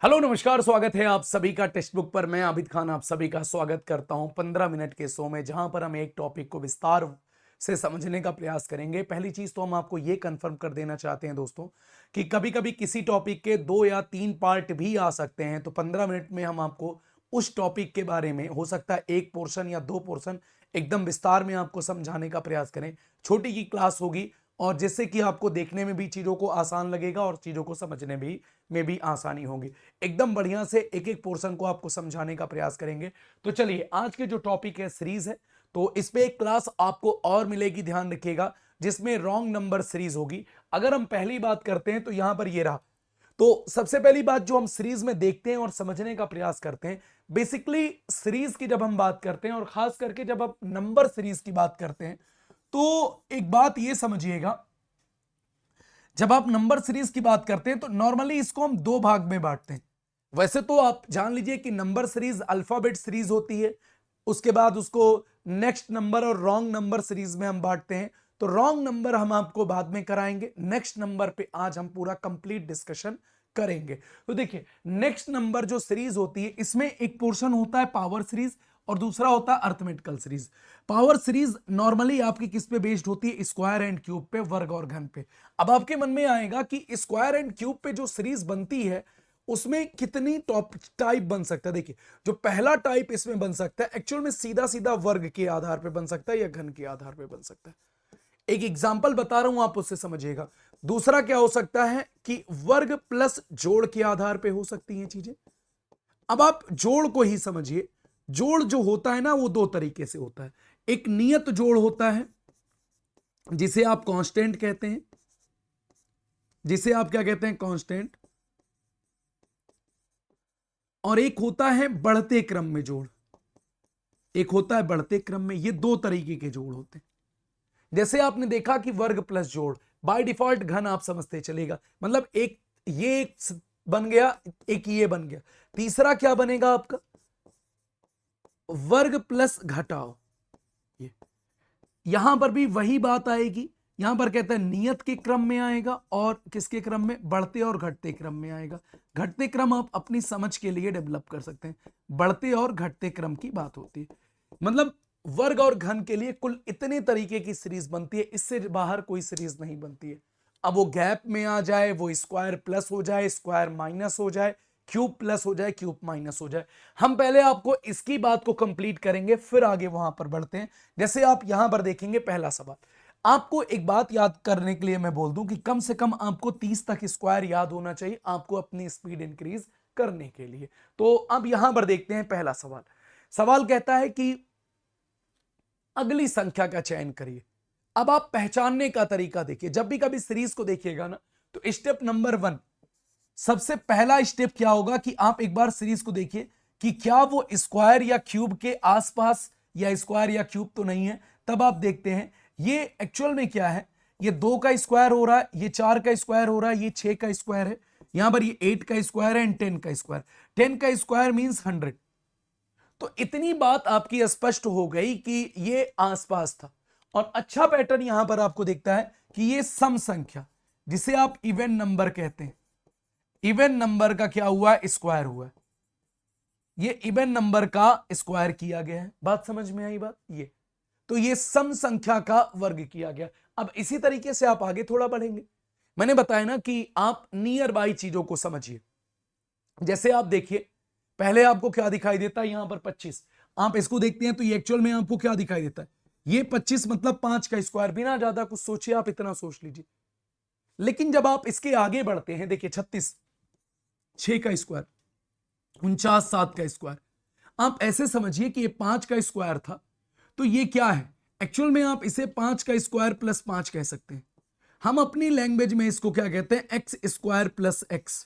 Hello नमस्कार, स्वागत है आप सभी का टेक्स्ट बुक पर। मैं आबिद खान आप सभी का स्वागत करता हूं 15 मिनट के शो में, जहां पर हम एक टॉपिक को विस्तार से समझने का प्रयास करेंगे। पहली चीज तो हम आपको यह कंफर्म कर देना चाहते हैं दोस्तों कि कभी कभी किसी टॉपिक के 2 या 3 पार्ट भी आ सकते हैं, तो 15 मिनट में हम आपको उस टॉपिक के बारे में हो सकता है 1 पोर्शन या 2 पोर्शन एकदम विस्तार में आपको समझाने का प्रयास करें। छोटी की क्लास होगी और जिससे कि आपको देखने में भी चीजों को आसान लगेगा और चीजों को समझने में भी आसानी होगी। एकदम बढ़िया से एक एक पोर्शन को आपको समझाने का प्रयास करेंगे। तो चलिए, आज के जो टॉपिक है सीरीज है, तो इस पे एक क्लास आपको और मिलेगी, ध्यान रखिएगा, जिसमें रॉन्ग नंबर सीरीज होगी। अगर हम पहली बात करते हैं तो यहां पर ये रहा। तो सबसे पहली बात जो हम सीरीज में देखते हैं और समझने का प्रयास करते हैं, बेसिकली सीरीज की जब हम बात करते हैं और खास करके जब आप नंबर सीरीज की बात करते हैं, तो एक बात ये समझिएगा, जब आप नंबर सीरीज की बात करते हैं तो नॉर्मली इसको हम 2 भाग में बांटते हैं। वैसे तो आप जान लीजिए कि नंबर सीरीज अल्फाबेट सीरीज होती है, उसके बाद उसको नेक्स्ट नंबर और रॉन्ग नंबर सीरीज में हम बांटते हैं। तो रॉन्ग नंबर हम आपको बाद में कराएंगे, नेक्स्ट नंबर पे आज हम पूरा कंप्लीट डिस्कशन करेंगे। तो देखिए, नेक्स्ट नंबर जो सीरीज होती है, इसमें एक पोर्शन होता है पावर सीरीज और दूसरा होता है arithmetical series. Power series normally आपकी किस पे बेस्ड होती है? स्क्वायर एंड क्यूब पे, वर्ग और घन पे। अब आपके मन में आएगा कि स्क्वायर एंड क्यूब पे जो सीरीज बनती है उसमें कितनी टॉप टाइप बन सकता है। देखिए, जो पहला टाइप इसमें बन सकता है एक्चुअल में सीधा सीधा वर्ग के आधार पे बन सकता है या घन के आधार पे बन सकता है। एक एग्जांपल बता रहा हूं, आप उससे समझिएगा। दूसरा क्या हो सकता है कि वर्ग प्लस जोड़ के आधार पे हो सकती हैं चीजें। अब आप जोड़ को ही समझिए। जोड़ जो होता है ना, वो 2 तरीके से होता है। एक नियत जोड़ होता है जिसे आप कांस्टेंट कहते हैं, जिसे आप क्या कहते हैं? कांस्टेंट। और एक होता है बढ़ते क्रम में जोड़। एक होता है बढ़ते क्रम में। ये 2 तरीके के जोड़ होते हैं। जैसे आपने देखा कि वर्ग प्लस जोड़, बाय डिफॉल्ट घन आप समझते चलेगा, मतलब एक ये एक बन गया, एक ये बन गया। तीसरा क्या बनेगा आपका? वर्ग प्लस घटाओ। ये यहां पर भी वही बात आएगी। यहां पर कहते हैं नियत के क्रम में आएगा और किसके क्रम में? बढ़ते और घटते क्रम में आएगा। घटते क्रम आप अपनी समझ के लिए डेवलप कर सकते हैं। बढ़ते और घटते क्रम की बात होती है। मतलब वर्ग और घन के लिए कुल इतने तरीके की सीरीज बनती है, इससे बाहर कोई सीरीज नहीं बनती है। अब वो गैप में आ जाए, वो स्क्वायर प्लस हो जाए, स्क्वायर माइनस हो जाए, क्यूब प्लस हो जाए, क्यूब माइनस हो जाए। हम पहले आपको इसकी बात को कंप्लीट करेंगे, फिर आगे वहां पर बढ़ते हैं। जैसे आप यहां पर देखेंगे, पहला सवाल, आपको एक बात याद करने के लिए मैं बोल दूं कि कम से कम आपको 30 तक स्क्वायर याद होना चाहिए, आपको अपनी स्पीड इंक्रीज करने के लिए। तो अब यहां पर देखते हैं पहला सवाल। सवाल कहता है कि अगली संख्या का चयन करिए। अब आप पहचानने का तरीका देखिए, जब भी कभी सीरीज को देखिएगा ना, तो स्टेप नंबर 1, सबसे पहला स्टेप क्या होगा कि आप एक बार सीरीज को देखिए कि क्या वो स्क्वायर या क्यूब के आसपास या स्क्वायर या क्यूब तो नहीं है। तब आप देखते हैं ये एक्चुअल में क्या है। ये 2 का स्क्वायर हो रहा है, ये 4 का स्क्वायर हो रहा है, ये 6 का स्क्वायर है, यहां पर ये 8 का स्क्वायर है एंड 10 का स्क्वायर। 10 का स्क्वायर मींस 100। तो इतनी बात आपकी स्पष्ट हो गई कि ये आसपास था। और अच्छा पैटर्न यहां पर आपको दिखता है कि ये सम संख्या, जिसे आप इवन नंबर कहते हैं, इवन नंबर का क्या हुआ? स्क्वायर हुआ। ये इवन नंबर का स्क्वायर किया गया है। बात समझ में आई? बात ये, तो ये सम संख्या का वर्ग किया गया। अब इसी तरीके से आप आगे थोड़ा बढ़ेंगे। मैंने बताया ना कि आप नियर बाई चीजों को समझिए। जैसे आप देखिए, पहले आपको क्या दिखाई देता है? यहां पर 25। आप इसको देखते हैं तो ये एक्चुअल में आपको क्या दिखाई देता है? ये 25 मतलब 5 का स्क्वायर। बिना ज्यादा कुछ सोचिए आप इतना सोच लीजिए। लेकिन जब आप इसके आगे बढ़ते हैं, देखिए 36, 6 का स्क्वायर, 49, 7 का स्क्वायर। आप ऐसे समझिए कि ये 5 का स्क्वायर था, तो ये क्या है? एक्चुअल में आप इसे 5 का स्क्वायर प्लस 5 कह सकते हैं। हम अपनी लैंग्वेज में इसको क्या कहते हैं? X square plus x.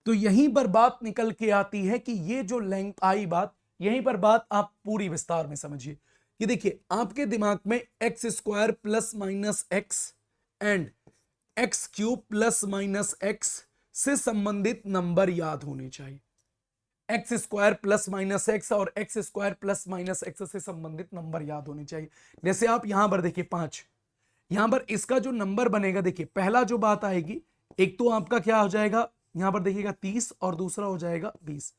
तो यहीं पर बात निकल के आती है कि ये जो आई बात, यहीं पर बात आप पूरी विस्तार में समझिए कि देखिए, आपके दिमाग में x square plus minus x and x cube plus minus x से संबंधित नंबर याद होने चाहिए। X square plus minus x और x square plus minus x से संबंधित नंबर याद होने चाहिए। जैसे आप यहां पर देखिए 5, यहां पर इसका जो नंबर बनेगा, देखिए पहला जो बात आएगी, एक तो आपका क्या हो जाएगा? यहां पर देखिएगा 30 और दूसरा हो जाएगा 20।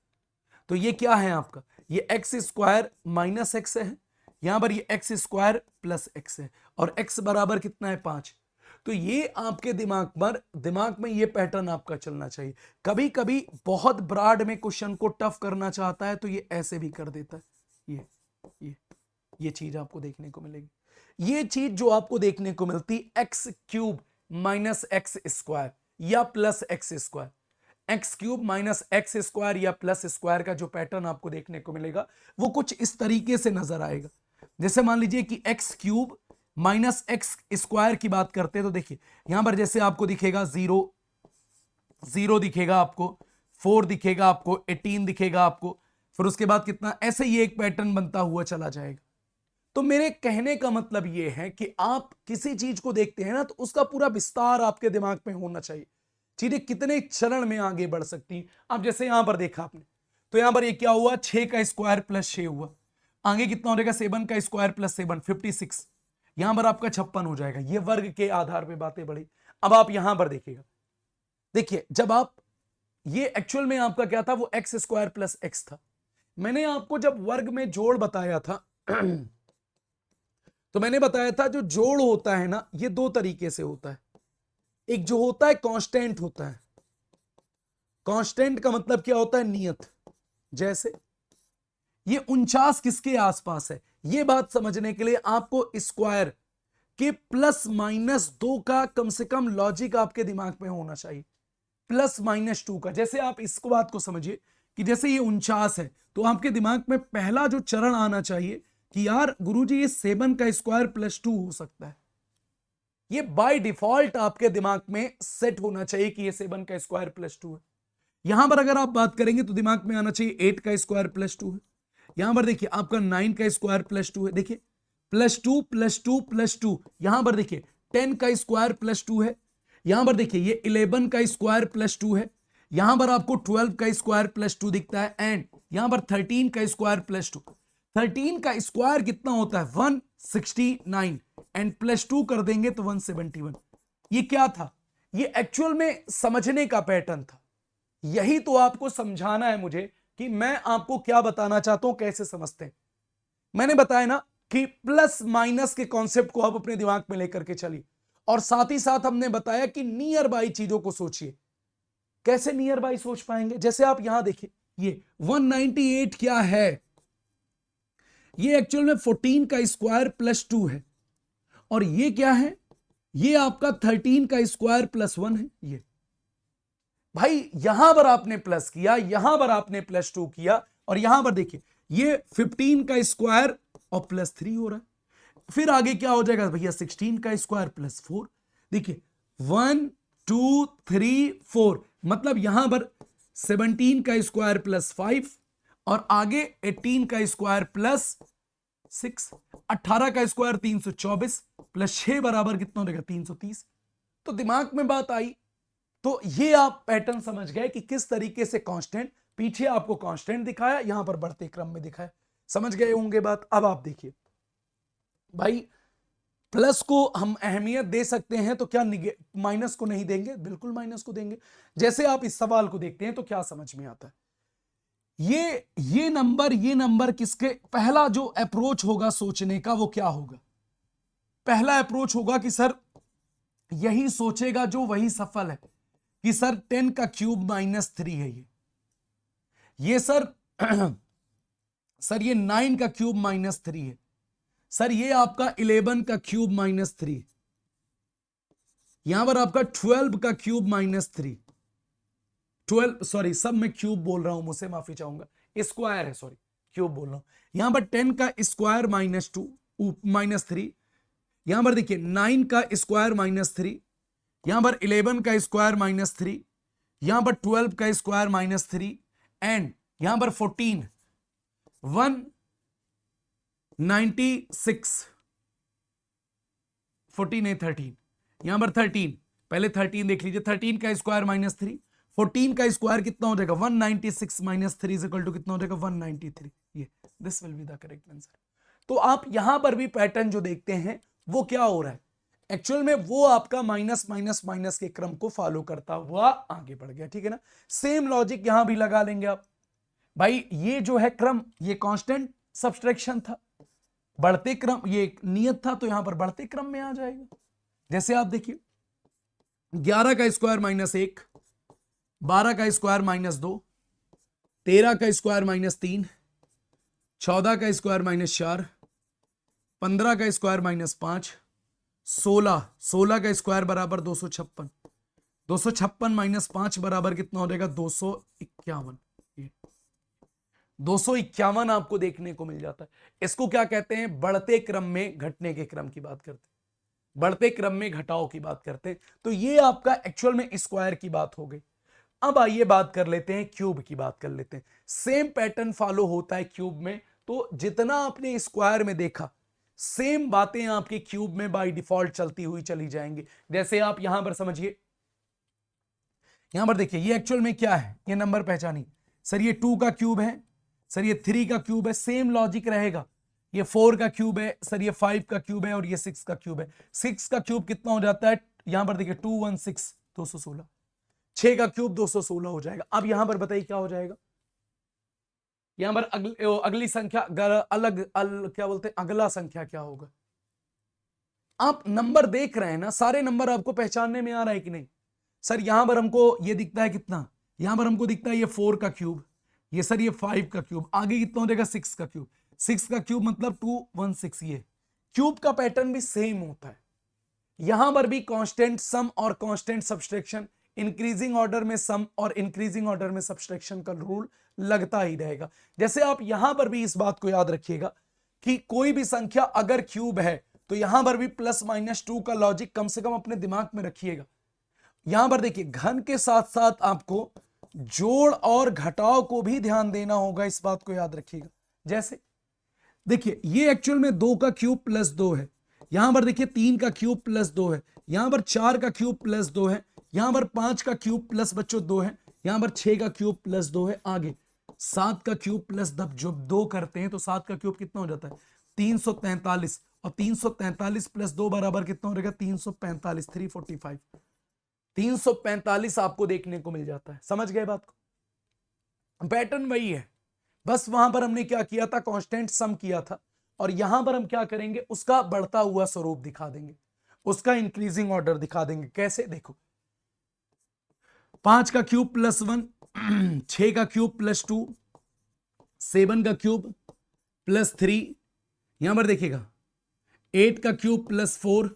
तो ये क्या है आपका, ये एक्स स्क्वायर माइनस एक्स है, यहां पर ये एक्स स्क्वायर प्लस एक्स है, और एक्स बराबर कितना है 5। तो ये आपके दिमाग में ये पैटर्न आपका चलना चाहिए। कभी कभी बहुत ब्रॉड में क्वेश्चन को टफ करना चाहता है तो ये ऐसे भी कर देता है। ये चीज आपको देखने को मिलेगी। ये चीज जो आपको देखने को मिलती x cube minus x square या plus x square, x cube minus x square या प्लस स्क्वायर का जो पैटर्न आपको देखने को मिलेगा वो कुछ इस तरीके से नजर आएगा। जैसे मान लीजिए कि x cube minus x square की बात करते हैं तो देखिए यहां पर जैसे आपको दिखेगा 0 0 दिखेगा आपको, 4 दिखेगा आपको, 18 दिखेगा आपको, फिर उसके बाद कितना, ऐसे ये एक पैटर्न बनता हुआ चला जाएगा। तो मेरे कहने का मतलब ये है कि आप किसी चीज को देखते हैं ना तो उसका पूरा विस्तार आपके दिमाग में होना चाहिए, चीजें कितने चरण में आगे बढ़ सकती हैं। अब जैसे यहां पर देखा आपने तो यहां पर ये क्या हुआ, 6 का स्क्वायर प्लस 6 हुआ, आगे कितना हो जाएगा 7 का स्क्वायर प्लस 7 56, यहां पर आपका 56 हो जाएगा। ये वर्ग के आधार पर बातें बढ़ी। अब आप यहां पर देखिएगा, देखिए जब आप ये एक्चुअल में आपका क्या था, वो एक्स स्क्वायर प्लस एक्स था। मैंने आपको जब वर्ग में जोड़ बताया था तो मैंने बताया था जो जोड़ होता है ना ये दो तरीके से होता है। एक जो होता है कांस्टेंट होता है, कांस्टेंट का मतलब क्या होता है, नियत। जैसे ये 49 किसके आसपास है, ये बात समझने के लिए आपको स्क्वायर के प्लस माइनस 2 का कम से कम लॉजिक आपके दिमाग में होना चाहिए, प्लस माइनस 2 का। जैसे आप इसको बात को समझिए कि जैसे ये 49 है तो आपके दिमाग में पहला जो चरण आना चाहिए कि यार गुरुजी ये 7 का स्क्वायर प्लस 2 हो सकता है। ये बाय डिफॉल्ट आपके दिमाग में सेट होना चाहिए कि ये 7 का स्क्वायर प्लस 2 है। यहां पर अगर आप बात करेंगे तो दिमाग में आना चाहिए 8 का स्क्वायर प्लस 2 है। यहां पर देखिए आपका 9 का स्क्वायर प्लस 2 है, देखिए प्लस 2 प्लस 2 प्लस 2। यहां पर देखिए 10 का स्क्वायर प्लस 2 है, यहां पर देखिए ये 11 का स्क्वायर प्लस 2 है, यहां पर आपको 12 का स्क्वायर प्लस 2 दिखता है, एंड यहां पर 13 का स्क्वायर प्लस 2। 13 का स्क्वायर कितना होता है 169, एंड प्लस 2 कर देंगे तो 171। ये क्या था, ये एक्चुअल में समझने का पैटर्न था। यही तो आपको समझाना है मुझे कि मैं आपको क्या बताना चाहता हूं, कैसे समझते हैं। मैंने बताया ना कि प्लस माइनस के कॉन्सेप्ट को आप अपने दिमाग में लेकर के चलिए, और साथ ही साथ हमने बताया कि नियर बाई चीजों को सोचिए। कैसे नियर बाई सोच पाएंगे, जैसे आप यहां देखिए ये 198 क्या है, ये एक्चुअल में 14 का स्क्वायर प्लस 2 है, और ये क्या है, ये आपका 13 का स्क्वायर प्लस 1 है। ये भाई यहां पर आपने प्लस किया, यहां पर आपने प्लस 2 किया, और यहां पर देखिए ये 15 का स्क्वायर और प्लस 3 हो रहा है। फिर आगे क्या हो जाएगा भैया 16 का स्क्वायर प्लस 4। देखिए 1 2 3 4, मतलब यहां पर 17 का स्क्वायर प्लस 5, और आगे 18 का स्क्वायर प्लस 6, 18 का स्क्वायर 324 प्लस 6 बराबर कितना हो जाएगा 330। तो दिमाग में बात आई। तो ये आप पैटर्न समझ गए कि किस तरीके से कांस्टेंट, पीछे आपको कांस्टेंट दिखाया, यहां पर बढ़ते क्रम में दिखाया। समझ गए होंगे बात। अब आप देखिए भाई, प्लस को हम अहमियत दे सकते हैं तो क्या माइनस को नहीं देंगे, बिल्कुल माइनस को देंगे। जैसे आप इस सवाल को देखते हैं तो क्या समझ में आता है, ये नंबर किसके, पहला जो अप्रोच होगा सोचने का वो क्या होगा, पहला अप्रोच होगा कि सर यही सोचेगा जो वही सफल है कि सर 10 का क्यूब माइनस 3 है ये सर सर ये 9 का क्यूब माइनस 3 है, सर ये आपका 11 का क्यूब माइनस 3, यहां पर आपका 12 का क्यूब माइनस 3, 12 सॉरी सब मैं क्यूब बोल रहा हूं, मुझसे माफी चाहूंगा, स्क्वायर है, सॉरी क्यूब बोल रहा हूं। यहां पर 10 का स्क्वायर माइनस 2 माइनस 3, यहां पर देखिए 9 का स्क्वायर माइनस 3, यहां पर 11 का स्क्वायर माइनस 3, यहां पर 12 का स्क्वायर माइनस 3, एंड यहां पर 14 196, 14 है 13, यहां पर 13, पहले 13 देख लीजिए, 13 का स्क्वायर माइनस 3, 14 का स्क्वायर कितना हो जाएगा 196 माइनस 3 इज इक्वल टू कितना हो जाएगा 193। ये this will be the correct answer. तो आप यहां पर भी पैटर्न जो देखते हैं वो क्या हो रहा है, एक्चुअल में वो आपका माइनस माइनस माइनस के क्रम को फॉलो करता हुआ आगे बढ़ गया, ठीक है ना। सेम लॉजिक यहां भी लगा लेंगे आप। भाई ये जो है क्रम, ये कांस्टेंट सब्सट्रैक्शन था, बढ़ते क्रम ये नियत था, तो यहां पर बढ़ते क्रम में आ जाएगा। जैसे आप देखिए 11 का स्क्वायर माइनस 1, 12 का स्क्वायर माइनस 2, 13 का स्क्वायर माइनस 3, 14 का स्क्वायर माइनस 4, 15 का स्क्वायर माइनस 5, 16 का स्क्वायर बराबर 256, 256 माइनस 5 बराबर कितना हो जाएगा 251। 251 आपको देखने को मिल जाता है। इसको क्या कहते हैं, बढ़ते क्रम में घटने के क्रम की बात करते हैं, बढ़ते क्रम में घटाव की बात करते हैं। तो ये आपका एक्चुअल में स्क्वायर की बात हो गई। अब आइए बात कर लेते हैं क्यूब की, बात कर लेते हैं। सेम पैटर्न फॉलो होता है क्यूब में। तो जितना आपने स्क्वायर में देखा, सेम बातें आपके क्यूब में बाय डिफॉल्ट चलती हुई चली जाएंगी। जैसे आप यहां पर समझिए, यहां पर देखिए ये एक्चुअल में क्या है, ये नंबर पहचानिए। सर ये 2 का क्यूब है, सर ये 3 का क्यूब है, सेम लॉजिक रहेगा। ये 4 का क्यूब है, सर ये 5 का क्यूब है, और ये 6 का क्यूब है। 6 का क्यूब कितना हो जाता है, यहां पर देखिए 216, 216। 6 का क्यूब 216 हो जाएगा। अब यहां पर बताइए क्या हो जाएगा, यहां पर अगली संख्या क्या बोलते हैं, अगला संख्या क्या होगा। आप नंबर देख रहे हैं ना, सारे नंबर आपको पहचानने में आ रहा है कि नहीं। सर यहां पर हमको ये दिखता है कितना, यहां पर हमको दिखता है ये 4 का क्यूब, ये सर ये 5 का क्यूब, आगे कितना हो जाएगा 6 का क्यूब। 6 का क्यूब मतलब 216। ये क्यूब का पैटर्न भी सेम होता है। यहां पर भी कांस्टेंट सम और कांस्टेंट सब्सट्रैक्शन, इंक्रीजिंग ऑर्डर में सम और इंक्रीजिंग ऑर्डर में सब्सट्रैक्शन का रूल लगता ही रहेगा। जैसे आप यहां पर भी इस बात को याद रखिएगा कि कोई भी संख्या अगर क्यूब है तो यहां पर भी प्लस माइनस 2 का लॉजिक कम से कम अपने दिमाग में रखिएगा। यहां पर देखिए घन के साथ साथ आपको जोड़ और घटाव को भी ध्यान देना होगा, इस बात को याद रखिएगा। जैसे देखिए ये एक्चुअल में 2 का क्यूब प्लस 2 है, यहां पर देखिए 3 का क्यूब प्लस 2 है, यहां पर 4 का क्यूब प्लस 2 है, यहां पर 5 का क्यूब प्लस बच्चों 2 है, यहां पर 6 का क्यूब प्लस 2 है, आगे 7 का क्यूब प्लस जब 2 करते हैं तो 7 का क्यूब कितना हो जाता है 343, और 343 प्लस 2 बराबर कितना हो जाएगा 345, 345। 345 आपको देखने को मिल जाता है। समझ गए बात को, पैटर्न वही है, बस वहां पर हमने क्या किया था, कांस्टेंट सम किया था, और यहां पर हम क्या करेंगे, उसका बढ़ता हुआ स्वरूप दिखा देंगे, उसका इंक्रीजिंग ऑर्डर दिखा देंगे। कैसे, देखो 5 का क्यूब प्लस 1, 6 का क्यूब प्लस 2, 7 का क्यूब प्लस 3, यहां पर देखिएगा 8 का क्यूब प्लस 4,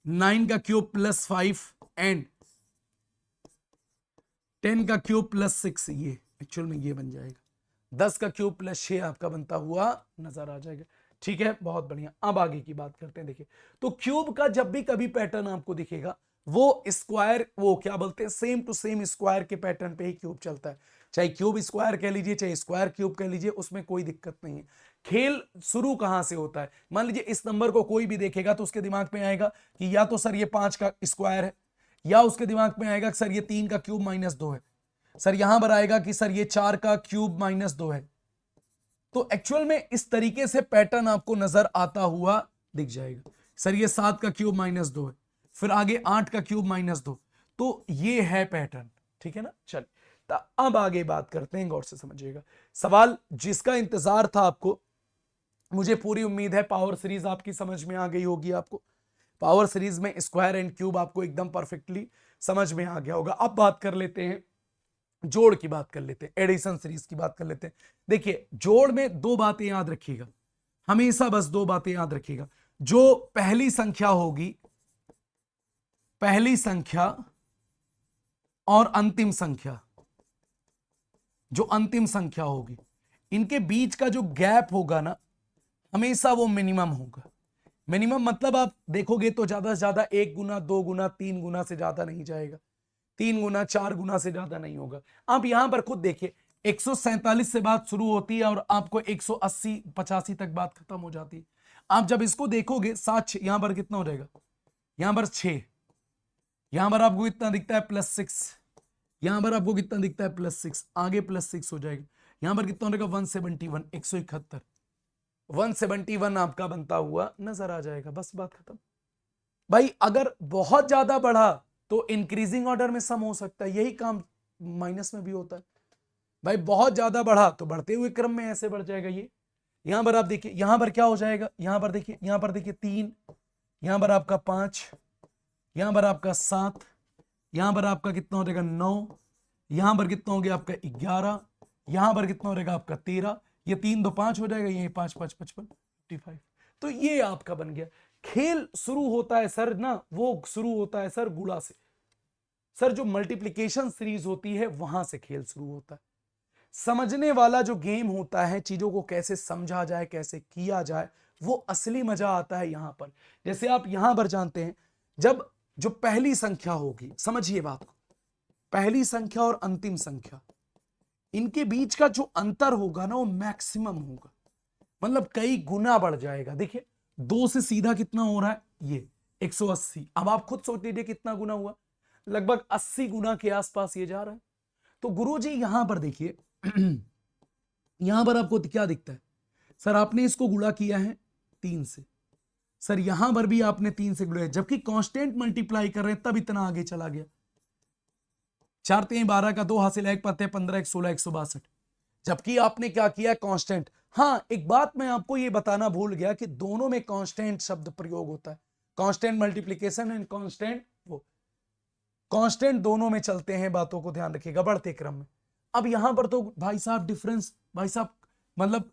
9 का क्यूब प्लस 5 एंड 10 का क्यूब प्लस 6। ये एक्चुअल में ये बन जाएगा 10 का क्यूब प्लस 6 आपका बनता हुआ नजर आ जाएगा। ठीक है, बहुत बढ़िया। अब आगे की बात करते हैं। देखिए तो क्यूब का जब भी कभी पैटर्न आपको दिखेगा वो स्क्वायर, वो क्या बोलते हैं, सेम टू सेम स्क्वायर के पैटर्न पे ही क्यूब चलता है। चाहे क्यूब स्क्वायर कह लीजिए, चाहे स्क्वायर क्यूब कह लीजिए, उसमें कोई दिक्कत नहीं है। खेल शुरू कहां से होता है, मान लीजिए इस नंबर को कोई भी देखेगा तो उसके दिमाग में आएगा कि या तो सर ये 5 का स्क्वायर है, या उसके दिमाग में आएगा सर ये 3 का क्यूब माइनस 2 है, सर यहां पर आएगा कि सर ये 4 का क्यूब माइनस 2 है। तो एक्चुअल में इस तरीके से पैटर्न आपको नजर आता हुआ दिख जाएगा। सर ये 7 का क्यूब माइनस 2 है, फिर आगे 8 का क्यूब माइनस 2। तो ये है पैटर्न, ठीक है ना। चलिए तो अब आगे बात करते हैं, गौर से समझिएगा। सवाल जिसका इंतजार था आपको, मुझे पूरी उम्मीद है पावर सीरीज आपकी समझ में आ गई होगी। आपको पावर सीरीज में स्क्वायर एंड क्यूब आपको एकदम परफेक्टली समझ में आ गया होगा। अब बात कर लेते हैं, जोड़ की बात कर लेते हैं, एडिशन सीरीज की बात कर लेते हैं। देखिए जोड़ में दो बातें याद रखिएगा, हमेशा बस दो बातें याद रखिएगा। जो पहली संख्या होगी, पहली संख्या और अंतिम संख्या, जो अंतिम संख्या होगी, इनके बीच का जो गैप होगा ना, हमेशा वो मिनिमम होगा। मिनिमम मतलब आप देखोगे तो ज्यादा से ज्यादा 1 गुना, 2 गुना, 3 गुना से ज्यादा नहीं जाएगा, 3 गुना, 4 गुना से ज्यादा नहीं होगा। आप यहां पर खुद देखिए 147 से बात शुरू होती है और आपको 180 85 तक बात खत्म हो जाती है। आप जब इसको देखोगे 7 यहां पर कितना हो जाएगा, यहां पर 6, यहां पर आपको कितना दिखता है प्लस 6, यहां पर आपको कितना दिखता है प्लस 6, आगे प्लस 6 हो जाएगा। यहां पर कितना हो जाएगा 171, 171, 171 आपका बनता हुआ नजर आ जाएगा। बस बात खत्म। भाई अगर बहुत ज्यादा बढ़ा तो इंक्रीजिंग ऑर्डर में सम हो सकता है, यही काम माइनस में भी होता है। भाई बहुत ज्यादा बढ़ा तो बढ़ते हुए क्रम में ऐसे बढ़ जाएगा ये। यहां पर आप देखिए, यहां पर क्या हो जाएगा, यहां पर देखिए, यहां पर देखिए 3, यहां पर आपका 5, यहां पर आपका 7, यहां पर आपका कितना हो जाएगा 9, यहां पर कितना हो गया आपका 11, यहां पर कितना हो जाएगा आपका 13, ये 3 2 5 हो जाएगा, ये 5 5 55 55। तो ये आपका बन गया। खेल शुरू होता है सर ना, वो शुरू होता है सर गुणा से। सर जो मल्टीप्लिकेशन सीरीज होती है वहां से खेल शुरू होता है। समझने वाला जो गेम होता है, चीजों को कैसे समझा जाए, कैसे किया जाए, वो असली मजा आता है यहां पर। जैसे आप यहां पर जानते हैं, जब जो पहली संख्या होगी, समझिए बात को, पहली संख्या और अंतिम संख्या, इनके बीच का जो अंतर होगा ना वो मैक्सिमम होगा, मतलब कई गुना बढ़ जाएगा। देखिए 2 से सीधा कितना हो रहा है, ये 180। अब आप खुद सोच लीजिए कितना गुना हुआ, लगभग 80 गुना के आसपास ये जा रहा है। तो गुरुजी यहां पर देखिए यहां पर आपको क्या दिखता है, सर आपने इसको गुणा किया है 3 से, सर यहां पर भी आपने 3 से गुणा, जबकि कांस्टेंट मल्टीप्लाई कर रहे हैं तब इतना आगे चला गया। 4 3 12 का 2 हासिल 1 पते 15 1 16 162, जबकि आपने क्या किया कांस्टेंट। हाँ एक बात मैं आपको ये बताना भूल गया कि दोनों में कांस्टेंट शब्द प्रयोग होता है, कांस्टेंट मल्टीप्लिकेशन एंड कांस्टेंट, वो कांस्टेंट दोनों में चलते हैं, बातों को ध्यान रखिएगा बढ़ते क्रम में। अब यहां पर तो भाई साहब डिफरेंस, भाई साहब मतलब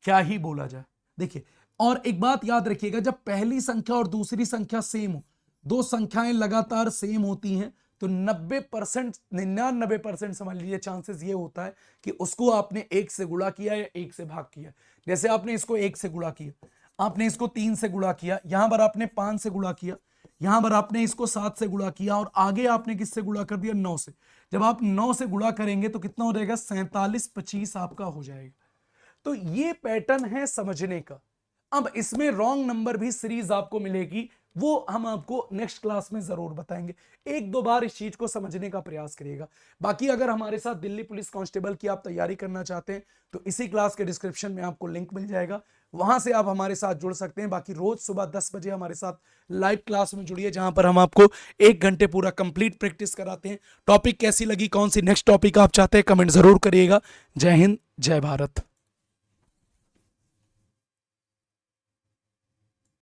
क्या ही बोला जाए। देखिए और एक बात याद रखिएगा, जब पहली संख्या और दूसरी संख्या सेम हो, दो संख्याएं लगातार सेम होती हैं, तो 90% 99% समझ लीजिए चांसेस ये होता है कि उसको आपने 1 से गुणा किया या 1 से भाग किया। जैसे आपने इसको 1 से गुणा किया, आपने इसको 3 से गुणा किया, यहां पर आपने 5 से गुणा किया, यहां पर आपने इसको 7 से गुणा किया, और आगे आपने किससे गुणा कर दिया 9 से। जब आप 9 से गुणा करेंगे तो कितना हो जाएगा 47 25 आपका हो जाएगा। तो ये पैटर्न है समझने का। अब इसमें रॉन्ग नंबर भी सीरीज आपको मिलेगी, वो हम आपको नेक्स्ट क्लास में जरूर बताएंगे। एक दो बार इस चीज को समझने का प्रयास करिएगा। बाकी अगर हमारे साथ दिल्ली पुलिस कांस्टेबल की आप तैयारी करना चाहते हैं तो इसी क्लास के डिस्क्रिप्शन में आपको लिंक मिल जाएगा, वहां से आप हमारे साथ जुड़ सकते हैं। बाकी रोज सुबह 10 बजे हमारे साथ लाइव क्लास में जुड़िए, जहां पर हम आपको 1 घंटे पूरा कंप्लीट प्रैक्टिस कराते हैं। टॉपिक कैसी लगी, कौन सी नेक्स्ट टॉपिक आप चाहते हैं, कमेंट जरूर करिएगा। जय हिंद, जय भारत।